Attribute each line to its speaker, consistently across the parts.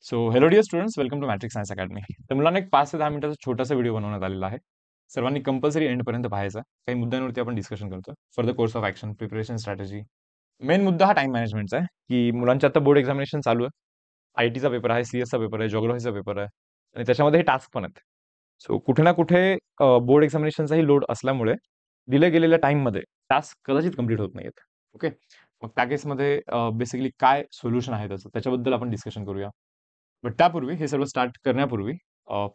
Speaker 1: So hello dear students, welcome to Matric Science Academy. तर मुलांना एक 5 ते 10 मिनिटाचा छोटासा व्हिडिओ बनवण्यात आलेला आहे. सर्वांनी कंपल्सरी एंडपर्यंत पाहायचा. काही मुद्द्यांवरती आपण डिस्कशन करतो for the course of action, preparation strategy. Main मुद्दा हा टाइम मॅनेजमेंटचा आहे, की मुलांचे आता बोर्ड एक्झामिनेशन चालू आहे. आय-टीचा पेपर आहे, सी-एसचा पेपर आहे, जिओग्राफीचा पेपर आहे आणि त्याच्यामध्ये हे टास्क पण आहेत. सो कुठे ना कुठे बोर्ड एक्झामिनेशनचाही लोड असल्यामुळे दिल्या गेलेल्या टाईममध्ये टास्क कदाचित कंप्लीट होत नाहीयेत. ओके. मग त्या केसमध्ये बेसिकली काय सोल्युशन आहे त्याचं, त्याच्याबद्दल आपण डिस्कशन करूया. बट त्यापूर्वी हे सर्व स्टार्ट करण्यापूर्वी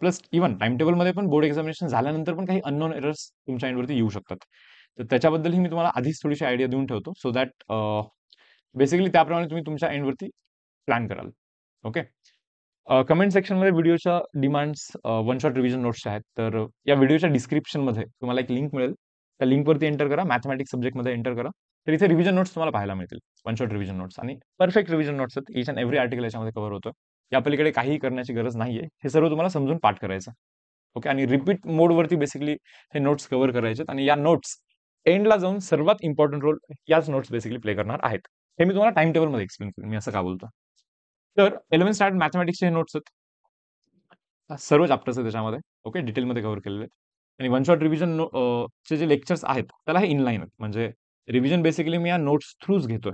Speaker 1: प्लस इव्हन टाइम टेबलमध्ये पण बोर्ड एक्झामिनेशन झाल्यानंतर पण काही अननोन एरर्स तुमच्या एंडवरती येऊ शकतात. तर त्याच्याबद्दलही मी तुम्हाला आधीच थोडीशी आयडिया देऊन ठेवतो, सो दॅट बेसिकली त्याप्रमाणे तुम्ही तुमच्या एंडवरती प्लॅन कराल. ओके. कमेंट सेक्शनमध्ये व्हिडिओच्या डिमांड्स वन शॉट रिव्हिजन नोट्सच्या आहेत. तर या व्हिडिओच्या डिस्क्रिप्शनमध्ये तुम्हाला एक लिंक मिळेल. त्या लिंकवरती एंटर करा, मॅथमॅटिक्स सब्जेक्टमध्ये एंटर करा. तर इथे रिव्हिजन नोट्स तुम्हाला पाहायला मिळतील. वन शॉट रिव्हिजन नोट्स आणि परफेक्ट रिव्हिजन नोट्स आहेत. ईच अँड एव्हरी आर्टिकल याच्यामध्ये कव्हर होतं. या पलीकडे काहीही करण्याची गरज नाहीये. हे सर्व तुम्हाला समजून पाठ करायचं. ओके. आणि रिपीट मोडवरती बेसिकली हे नोट्स कव्हर करायचे आणि या नोट्स एंडला जाऊन सर्वात इम्पॉर्टंट रोल याच नोट्स बेसिकली प्ले करणार आहेत. हे मी तुम्हाला टाइम टेबलमध्ये एक्सप्लेन करेन, मी असं का बोलतो. तर 11 स्टँडर्ड मॅथमॅटिक्सचे हे नोट्स आहेत. सर्व चॅप्टर्स आहेत त्याच्यामध्ये. ओके. डिटेलमध्ये कव्हर केलेले आहेत. आणि वन शॉट रिव्हिजन चे जे लेक्चर्स आहेत त्याला हे इनलाईन आहेत. म्हणजे रिव्हिजन बेसिकली मी या नोट्स थ्रूच घेतोय.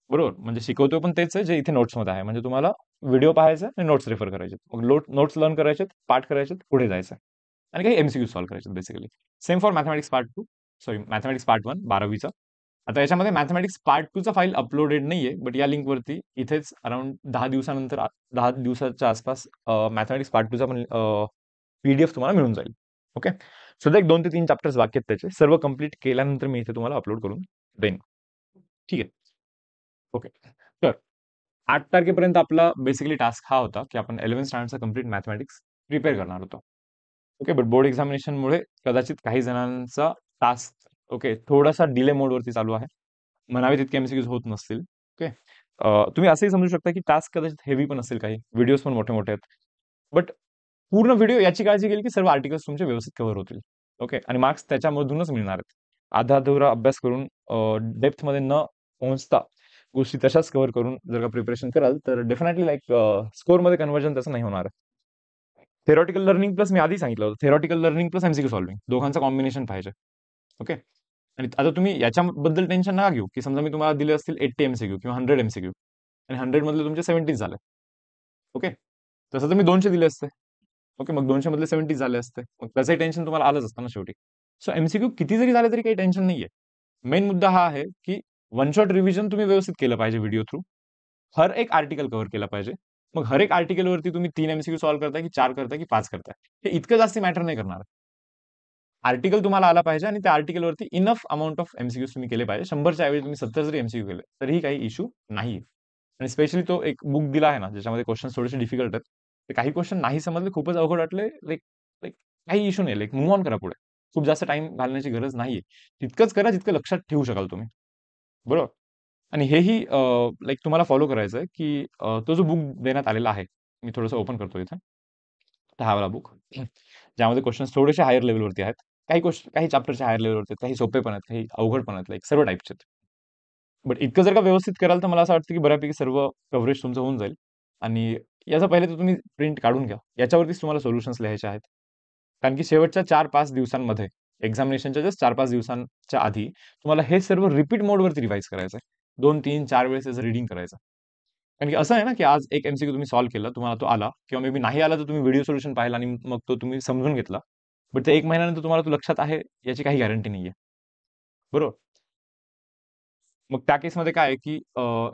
Speaker 1: बरोबर. म्हणजे शिकवतोय पण तेच आहे जे इथे नोट्समध्ये आहे. म्हणजे तुम्हाला व्हिडिओ पाहायचा आणि नोट्स रेफर करायचे. मग नोट्स लर्न करायचे, पाठ करायचे, पुढे जायचं आणि काही एमसीक्यू सॉल्व्ह करायचे basically. Same for mathematics part 2, sorry mathematics part 1 12वीचा. आता याच्यामध्ये मॅथमॅटिक्स पार्ट 2 चा फाईल अपलोडेड नाहीये, बट या लिंकवरती इथेच अराउंड 10 दिवसानंतर 10 दिवसाच्या आसपास मॅथमॅटिक्स पार्ट 2 चा पण पीडीएफ तुम्हाला मिळून जाईल. ओके. सध्या एक 2 ते 3 चॅप्टर्स बाकी आहेत त्याचे. सर्व कंप्लीट केल्यानंतर मी इथे तुम्हाला अपलोड करून देईन. ठीक आहे. ओके. तर 8 तारखेपर्यंत आपला बेसिकली टास्क हा होता, की आपण 11th स्टँडर्डचा कंप्लीट मॅथमॅटिक्स प्रिपेअर करणार होतो. ओके. बट बोर्ड एक्झामिनेशनमुळे कदाचित काही जणांचा टास्क ओके थोडासा डिले मोडवरती चालू आहे. म्हणावे तितके एमसीक्यूज होत नसतील. ओके. तुम्ही असंही समजू शकता, की टास्क कदाचित हेवी पण असेल काही. व्हिडिओज पण मोठे-मोठे आहेत. बट पूर्ण व्हिडिओ याची काळजी घेईल, की सर्व आर्टिकल्स तुमचे व्यवस्थित कव्हर होतील. ओके. आणि मार्क्स त्याच्यामधूनच मिळणार आहेत. आधा-अधुरा अभ्यास करून डेप्थमध्ये न पोहोचता गोष्टी तशाच कव्हर करून जर का प्रिपरेशन कराल, तर डेफिनेटली लाइक स्कोरमध्ये कन्व्हर्जन त्याचं नाही होणार. थेरॉटिकल लर्निंग प्लस मी आधी सांगितलं होतं, theoretical learning plus MCQ solving दोघांचं कॉम्बिनेशन पाहिजे. ओके. आणि आता तुम्ही याच्याबद्दल टेन्शन नका घेऊ, की समजा मी तुम्हाला दिले असतील 80 एमसीक्यू किंवा 100 एमसीक्यू आणि 100 मधले तुमचे 70 झाले. ओके. तसं तर मी 200 दिले असते. ओके. मग 200 मधले 70 झाले असते. मग त्याचंही टेन्शन तुम्हाला आलंच असतं ना शेवटी. सो एमसीक्यू किती जरी झाले तरी काही टेन्शन नाहीये. मेन मुद्दा हा आहे, की वन शॉट रिव्हिजन तुम्ही व्यवस्थित केलं पाहिजे व्हिडिओ थ्रू. हर एक आर्टिकल कव्हर केला पाहिजे. मग हर एक आर्टिकलवरती तुम्ही 3 एमसीक्यू सॉल्व्ह करताय, की 4 करताय, की 5 करताय. हे इतकं जास्त मॅटर नाही करणार. आर्टिकल तुम्हाला आला पाहिजे आणि त्या आर्टिकलवरती इनफ अमाउंट ऑफ एमसीक्यूज तुम्ही केले पाहिजे. 100च्या ऐवजी तुम्ही 70 जरी एमसीक्यू केले, तरीही काही इश्यू नाही. आणि स्पेशली तो एक बुक दिला आहे ना, ज्याच्यामध्ये क्वेश्चन्स थोडेसे डिफिकल्ट आहेत. ते काही क्वेश्चन नाही समजले, खूपच अवघड वाटले, लाइक लाइक काही इश्यू नाही. लाइक मूव्ह ऑन करा पुढे. खूप जास्त टाईम घालण्याची गरज नाहीये. तितकंच करा जितकं लक्षात ठेवू शकाल तुम्ही. बरोबर? आणि हेही लाइक तुम्हाला फॉलो करायचं आहे, की तो जो बुक देण्यात आलेला आहे, मी थोडंसं ओपन करतो इथे. तर हा वाला बुक, ज्यामध्ये क्वेश्चन्स थोडेसे हायर लेव्हलवरती आहेत. काही चॅप्टरचे हायर लेव्हलवरती आहेत, काही सोपे पण आहेत, काही अवघड पण आहेत, लाइक सर्व टाइपचे आहेत. बट इतकं जर का व्यवस्थित कराल, तर मला असं वाटतं, की बऱ्यापैकी सर्व कव्हरेज तुमचं होऊन जाईल. आणि याचा पहिले तर तुम्ही प्रिंट काढून घ्या. याच्यावरतीच तुम्हाला सोल्युशन्स लिहायचे आहेत. कारण की शेवटच्या 4-5 दिवसांमध्ये एक्झामिनेशनच्या जस्ट 4-5 दिवसांच्या आधी तुम्हाला हे सर्व रिपीट मोडवरती रिवाईज करायचं आहे. 2, 3, 4 वेळेस त्याचं रीडिंग करायचं. कारण की असं आहे ना, की आज एक एमसीक्यू तुम्ही सॉल्व्ह केला, तुम्हाला तो आला किंवा मे बी नाही आला, तर तुम्ही व्हिडिओ सोल्युशन पाहिला आणि मग तो तुम्ही समजून घेतला. बट ते 1 महिन्यानंतर तुम्हाला तो लक्षात आहे याची काही गॅरंटी नाहीये. बरोबर? मग त्या केसमध्ये काय आहे, की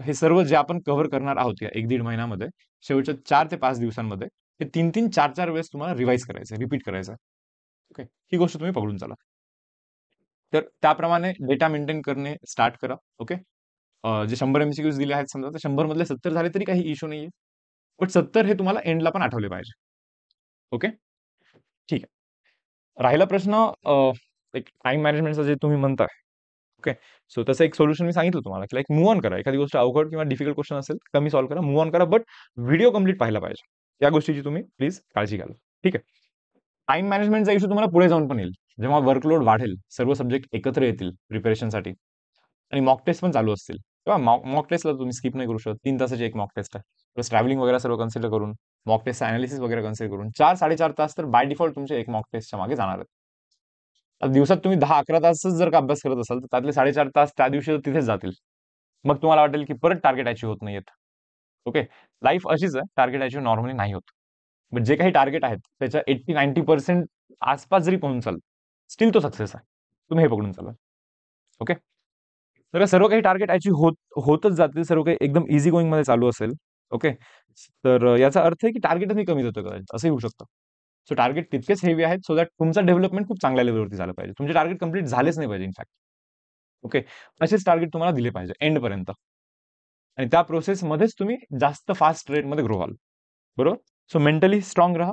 Speaker 1: हे सर्व जे आपण कव्हर करणार आहोत या 1-1.5 महिन्यामध्ये, शेवटच्या 4 ते 5 दिवसांमध्ये हे 3-3, 4-4 वेळेस तुम्हाला रिवाईज करायचं आहे, रिपीट करायचं आहे. ओके. ही गोष्ट तुम्ही पकडून चला. तर त्याप्रमाणे डेटा मेंटेन करणे स्टार्ट करा. ओके. जे 100 एमसीक्यूज दिले आहेत समजा, तर 100 मधले 70 झाले तरी काही इश्यू नाहीये. बट 70 हे तुम्हाला एंडला पण आठवले पाहिजे. ओके. ठीक आहे. राहिला प्रश्न एक टाईम मॅनेजमेंटचा जे तुम्ही म्हणताय. ओके. सो तसं एक सोल्युशन मी सांगितलं तुम्हाला, की लाइक मूव्ह ऑन करा. एखादी गोष्ट अवघड किंवा डिफिकल्ट क्वेश्चन असेल, कमी सॉल्व्ह करा, मूव्ह ऑन करा, बट व्हिडिओ कंप्लीट पाहायला पाहिजे. या गोष्टीची तुम्ही प्लीज काळजी घ्याल. ठीक आहे. टाईम मॅनेजमेंटचा इश्यू तुम्हाला पुढे जाऊन पण येईल. जेव्हा वर्कलोड वाढेल, सर्व सब्जेक्ट एकत्र येतील प्रिपरेशनसाठी आणि मॉक टेस्ट पण चालू असतील. तेव्हा मॉक टेस्टला तुम्ही स्किप नाही करू शकत. 3 तासाची एक मॉक टेस्ट आहे. प्लस ट्रॅव्हलिंग वगैरे सर्व कन्सिडर करून मॉक टेस्टचा अनालिसिस वगैरे कन्सिडर करून 4-4.5 तास तर बाय डिफॉल्ट तुमचे एक मॉक टेस्टच्या मागे जाणार आहेत. आता दिवसात तुम्ही 10-11 तासच जर का अभ्यास करत असाल तर त्यातले 4.5 तास त्या दिवशी तर तिथेच जातील. मग तुम्हाला वाटेल की परत टार्गेट अचीव होत नाहीयेत. ओके, लाईफ अशीच आहे, टार्गेट अचीव नॉर्मली नाही होत. बट जे काही टार्गेट आहेत त्याच्या 80-90% आसपास जरी पोहोचाल स्टील तो सक्सेस आहे. तुम्ही हे पकडून चाला. ओके, तर सर्व काही टार्गेट अचीव होतच जातील, सर्व काही एकदम इझी गोईंग मध्ये चालू असेल. ओके, तर याचा अर्थ आहे की टार्गेटच मी कमी देतो कदाचित असंही होऊ शकतं. सो टार्गेट तितकेच हेवी आहेत सो दॅट तुमचा डेव्हलपमेंट खूप चांगल्या लेवलवरती झालं पाहिजे. तुमचे टार्गेट कंप्लीट झालेच नाही पाहिजे इनफॅक्ट. ओके, असेच टार्गेट तुम्हाला दिले पाहिजे एंड पर्यंत. आणि त्या प्रोसेसमध्येच तुम्ही जास्त फास्ट रेटमध्ये ग्रो व्हाल. बरोबर. सो मेंटली स्ट्रॉंग राहा.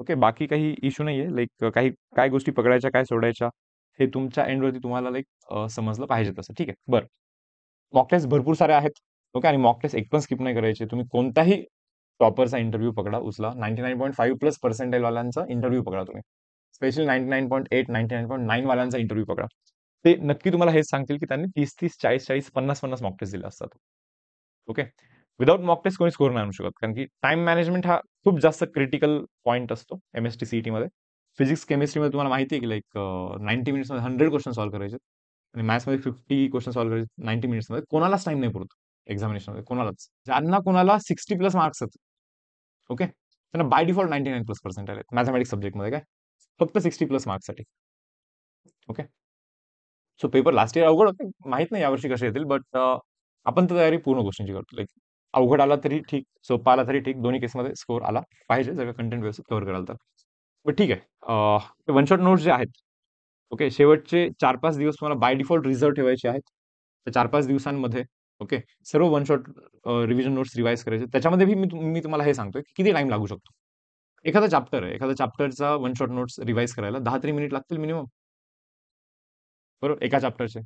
Speaker 1: ओके, बाकी काही इश्यू नाहीये. लाईक काही काय गोष्टी पकडायच्या, काय सोडायच्या, हे तुमच्या एंडवरती तुम्हाला लाईक समजलं पाहिजे तसं. ठीक आहे, बरं. मॉक टेस्ट भरपूर सारे आहेत. ओके, आणि मॉक टेस्ट एक पण स्किप नाही करायचे. तुम्ही कोणताही टॉपरचा इंटरव्ह्यू पकडा, उचला. 99.5 प्लस पर्सेंटाईल वाल्यांचा इंटरव्ह्यू पकडा तुम्ही. स्पेशली 99.8, 99.9 वाल्यांचा इंटरव्ह्यू पकडा. ते नक्की तुम्हाला हेच सांगतील की त्यांनी 30-30, 40-40, 50-50 मॉक टेस्ट दिले असतात. ओके, विदाउट मॉक टेस्ट कोणी स्कोर नाही आणू शकत, कारण की टाइम मॅनेजमेंट हा खूप जास्त क्रिटिकल पॉईंट असतो एमएसटी सीईटी मध्ये. फिजिक्स केमिस्ट्रीमध्ये तुम्हाला माहिती आहे की लाईक 90 मिनिट्समध्ये 100 क्वेश्चन सॉल्व्ह करायचे आणि मॅथ्समध्ये 50 क्वेश्चन सॉल्व्ह करायचे 90 मिनिट्समध्ये. कोणालाच टाइम नाही पुरत एक्झामिनेशनमध्ये, कोणालाच. ज्यांना कोणाला 60 प्लस मार्क्स आहेत, ओके, त्यांना बाय डिफॉल्ट 99 प्लस पर्सेंटाईल आहेत मॅथमॅटिक्स सब्जेक्टमध्ये. काय, फक्त 60 प्लस मार्क्ससाठी. Okay, so paper last year अवघड होते, माहित नाही यावर्षी कसे येतील, बट आपण तर तयारी पूर्ण गोष्टींची करतो. लाईक अवघड आला तरी ठीक, सोपा आला तरी ठीक, दोन्ही केसमध्ये स्कोर आला पाहिजे जर का कंटेंट व्यवस्थित कव्हर कराल तर. बट ठीक आहे, वन शॉट नोट्स जे आहेत, ओके, शेवटचे 4-5 दिवस तुम्हाला बाय डिफॉल्ट रिझर्व ठेवायचे आहेत. त्या 4-5 दिवसांमध्ये ओके सर्व one shot revision notes revise करायचे. त्याच्यामध्ये मी तुम्हाला हे सांगतोय की किती टाइम लागू शकतो. एखादा चॅप्टर आहे, एखादा चॅप्टरचा वन शॉट नोट्स रिवाइज करायला 10 तरी मिनिट लागतील मिनिमम. बरोबर, एका चॅप्टरचे.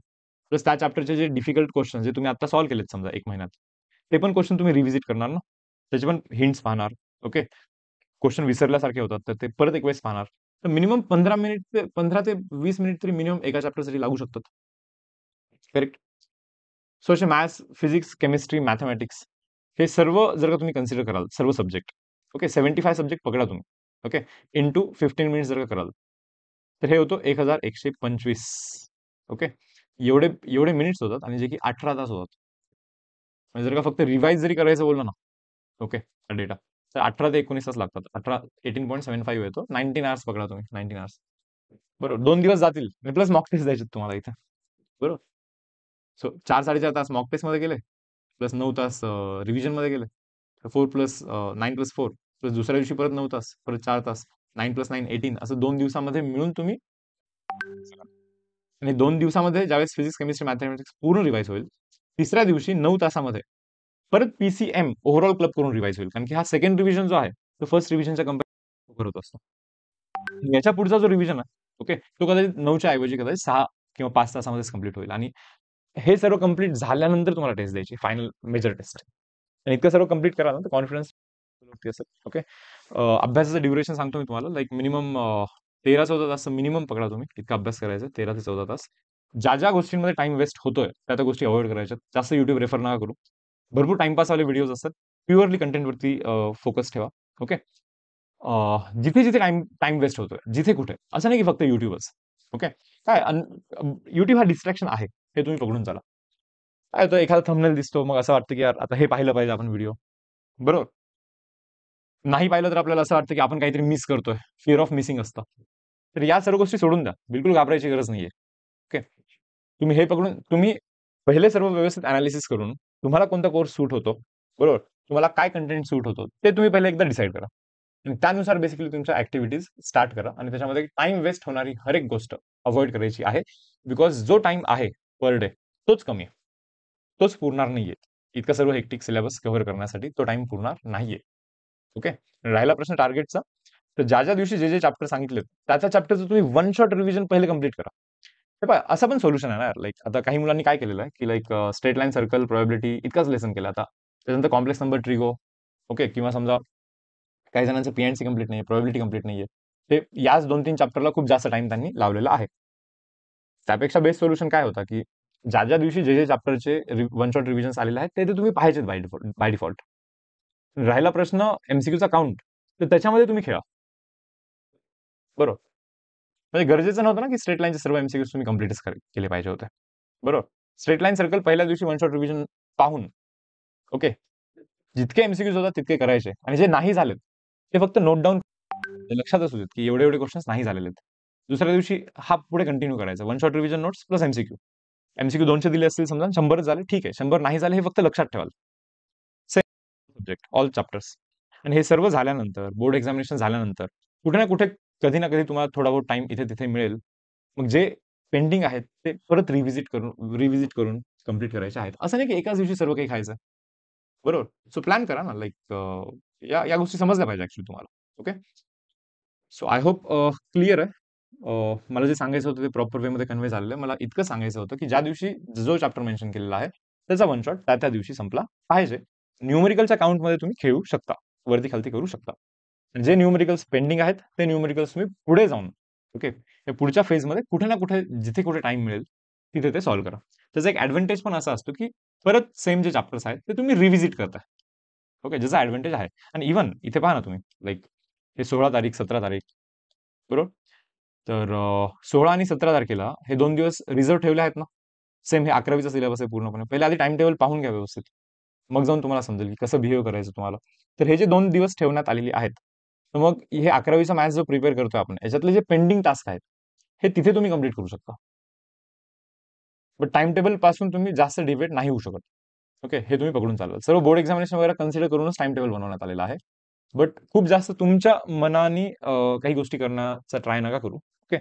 Speaker 1: प्लस त्या चॅप्टरचे जे डिफिकल्ट क्वेश्चन जे तुम्ही आता सॉल्व्ह केलेत समजा 1 महिन्यात, ते पण क्वेश्चन तुम्ही रिव्हिजिट करणार ना, त्याचे पण हिंट्स पाहणार. ओके, क्वेश्चन विसरल्यासारखे होतात तर ते परत एक वेळेस पाहणार. तर मिनिमम 15 ते 20 मिनिट तरी मिनिमम एका चॅप्टरसाठी लागू शकतात. करेक्ट. सो असे मॅथ्स, फिजिक्स, केमिस्ट्री, मॅथमॅटिक्स हे सर्व जर का तुम्ही कन्सिडर कराल, सर्व सब्जेक्ट, ओके, 75 सब्जेक्ट पकडा तुम्ही. ओके, इंटू 15 मिनिट्स जर का कराल तर हे होतं 1125. ओके, एवढे एवढे मिनिट्स होतात आणि जे की 18 तास होतात. म्हणजे जर का फक्त रिवाइज जरी करायचं बोललं ना, ओके, डेटा, तर 18 ते 19 तास लागतात. 18.75 येतो. 19 आवर्स पकडा तुम्ही, 19 आवर्स. बरोबर, 2 दिवस जातील प्लस मॉक टेस्ट द्यायचे तुम्हाला इथं. बरोबर. सो 4-4.5 तास मॉक टेस्ट मध्ये गेले, प्लस 9 तास रिव्हिजन मध्ये गेले. 9+4 प्लस दुसऱ्या दिवशी परत 9 तास, परत 4 तास, 9+9 18, असं 2 दिवसामध्ये मिळून तुम्ही. आणि 2 दिवसामध्ये ज्यावेळेस फिजिक्स, केमिस्ट्री, मॅथमॅटिक्स पूर्ण रिवाइज होईल, तिसऱ्या दिवशी 9 तासामध्ये परत पीसीएम ओव्हरऑल क्लब करून रिवाइज होईल, कारण की हा सेकंड रिव्हिजन जो आहे तो फर्स्ट रिव्हिजनच्या कंपेअर होत असतो. याच्या पुढचा जो रिव्हिजन आहे, ओके, तो कदाचित 9च्या ऐवजी कदाचित 6 किंवा 5 तासामध्येच कम्प्लीट होईल. आणि हे सर्व कम्प्लीट झाल्यानंतर तुम्हाला टेस्ट द्यायची, फायनल मेजर टेस्ट. आणि इतकं सर्व कम्प्लीट कराल ना तर कॉन्फिडन्स असेल. ओके, अभ्यासाचं ड्युरेशन सांगतो मी तुम्हाला, लाईक मिनिमम 13-14 तास मिनिमम पकडा तुम्ही, इतका अभ्यास करायचा, 13 ते 14 तास. ज्या गोष्टींमध्ये टाइम वेस्ट होतोय त्या गोष्टी अवॉइड करायच्या. जास्त युट्यूब रेफर नका करू. भरपूर टाइमपास वाले व्हिडिओज असतात, प्युअरली कंटेंटवरती फोकस ठेवा. ओके, जिथे जिथे टाइम टाइम वेस्ट होतोय, जिथे कुठे, असं नाही की फक्त युट्यूबच. ओके, काय युट्यूब हा डिस्ट्रॅक्शन आहे, हे तुम्ही पकडून चाला. काय होतं, एखादा थंबनेल दिसतो, मग असं वाटतं की यार आता हे पाहिलं पाहिजे आपण व्हिडिओ. बरोबर, नाही पाहिलं तर आपल्याला असं वाटतं की आपण काहीतरी मिस करतोय, फिअर ऑफ मिसिंग असतं. तर या सर्व गोष्टी सोडून द्या, बिलकुल घाबरायची गरज नाहीये. ओके, तुम्ही हे पकडून तुम्ही पहिले सर्व व्यवस्थित अनालिसिस करून तुम्हाला कोणता कोर्स सूट होतो, बरोबर, तुम्हाला काय कंटेंट सूट होतो ते तुम्ही पहिले एकदा डिसाईड करा. आणि त्यानुसार बेसिकली तुमच्या ऍक्टिव्हिटीज स्टार्ट करा आणि त्याच्यामध्ये टाइम वेस्ट होणारी हर एक गोष्ट अवॉइड करायची आहे. बिकॉज जो टाइम आहे पर डे तोच कमी आहे, तोच पुरणार नाहीये. इतका सर्व हेक्टिक सिलेबस कव्हर करण्यासाठी तो टाइम पुरणार नाहीये. ओके, राहिला प्रश्न टार्गेटचा, तर ज्या ज्या दिवशी जे जे चॅप्टर सांगितले त्या चॅप्टरचं तुम्ही वन शॉट रिव्हिजन पहिले कम्प्लीट करा. हे पहा, असं पण सोल्युशन आहे ना, लाईक आता काही मुलांनी काय केलेलं आहे की like straight line, circle, probability इतकाच लेसन केला. आता त्याच्यानंतर कॉम्प्लेक्स नंबर, ट्रिगो, ओके, किंवा समजा काही जणांचं पीएनसी कंप्लीट नाही, प्रोबॅबिलिटी कंप्लीट नाहीये, ते याच 2-3 चॅप्टरला खूप जास्त टाइम त्यांनी लावलेला आहे. त्यापेक्षा बेस्ट सोल्युशन काय होता की ज्या ज्या दिवशी जे जे चॅप्टरचे वन शॉट रिव्हिजन आलेले आहेत ते तुम्ही पाहायचे बाय डिफॉल्ट. राहिला प्रश्न एमसीक्यूचा काउंट, तर त्याच्यामध्ये तुम्ही खेळा. बरोबर. म्हणजे गरजेचं नव्हतं ना की स्ट्रेट लाईनचे सर्व एमसीक्यूज तुम्ही कम्प्लीटच केले पाहिजे होते. बरोबर. स्ट्रेट लाईन सर्कल पहिल्या दिवशी वन शॉट रिव्हिजन पाहून, ओके, जितके एमसीक्यूज होतात तितके करायचे आणि जे नाही झालेत ते फक्त नोट डाऊन लक्षात असू देत की एवढे एवढे क्वेश्चन्स नाही झालेले आहेत. दुसऱ्या दिवशी हा पुढे कंटिन्यू करायचा, one shot revision notes plus MCQ. MCQ 200 दिले असतील समजा, 100 झाले, ठीक आहे. 100 नाही झाले हे फक्त लक्षात ठेवाल. Same subject, all chapters. आणि हे सर्व झाल्यानंतर, बोर्ड एक्झामिनेशन झाल्यानंतर, कुठे ना कुठे, कधी ना कधी तुम्हाला थोडा बहुत टाइम इथे तिथे मिळेल. मग जे पेंडिंग आहेत ते परत रिव्हिजिट करून कंप्लीट करायचे आहेत. असं नाही की एकाच दिवशी सर्व काही खायचं. बरोबर. सो प्लॅन करा ना, लाइक या या गोष्टी समजल्या पाहिजे ऍक्च्युली तुम्हाला. Okay. So I hope clear आहे. मला जे सांगायचं होतं ते प्रॉपर वेमध्ये कन्वे झालेलं आहे. मला इतकं सांगायचं होतं की ज्या दिवशी जो चॅप्टर मेन्शन केलेला आहे त्याचा वन शॉट त्या त्या दिवशी संपला पाहिजे. न्यूमेरिकलच्या काउंटमध्ये तुम्ही खेळू शकता, वरती खालती करू शकता. जे न्यूमेरिकल्स पेंडिंग आहेत ते न्यूमेरिकल्स तुम्ही पुढे जाऊन, ओके, हे पुढच्या फेजमध्ये कुठे ना कुठे जिथे कुठे टाइम मिळेल तिथे ते सॉल्व्ह करा. त्याचा एक ऍडव्हान्टेज पण असा असतो की परत सेम जे चॅप्टर्स आहेत ते तुम्ही रिव्हिजिट करता. ओके, ज्याचा ऍडव्हान्टेज आहे. आणि इव्हन इथे पहा ना तुम्ही, लाईक हे 16 तारीख 17 तारीख, बरोबर. तर 16 आणि 17 तारखेला हे 2 दिवस रिझर्व ठेवले आहेत ना. सेम हे 11वीचा सिलेबस आहे पूर्णपणे. पहिले आधी टाइम टेबल पाहून घ्या व्यवस्थित. मग जाऊन तुम्हाला समजेल की कसं बिहेव करायचं तुम्हाला. तर हे जे 2 दिवस ठेवण्यात आलेले आहेत, तर मग हे 11वीचा मॅथ्स जो प्रिपेअर करतोय आपण, याच्यातले जे पेंडिंग टास्क आहेत हे तिथे तुम्ही कंप्लीट करू शकता. बट टाइम टेबल पासून तुम्ही जास्त डिबेट नाही होऊ शकत. ओके, हे तुम्ही पकडून चालाल. सर्व बोर्ड एक्झामिनेशन वगैरे कन्सिडर करूनच टाइम टेबल बनवण्यात आलेला आहे. बट खूप जास्त तुमच्या मनाने काही गोष्टी करण्याचा ट्राय नका करू. ओके.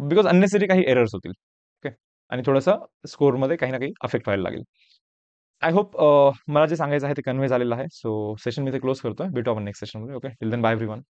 Speaker 1: बिकॉज अननेसरी काही एरर्स होतील. ओके. आणि थोडंसं स्कोरमध्ये काही ना काही अफेक्ट व्हायला लागेल. आय होप मला जे सांगायचं आहे ते कन्वे झालेलं आहे. सो सेशन मी ते क्लोज करतोय. भेटू आपण नेक्स्ट सेशनमध्ये. Okay. Till then bye everyone.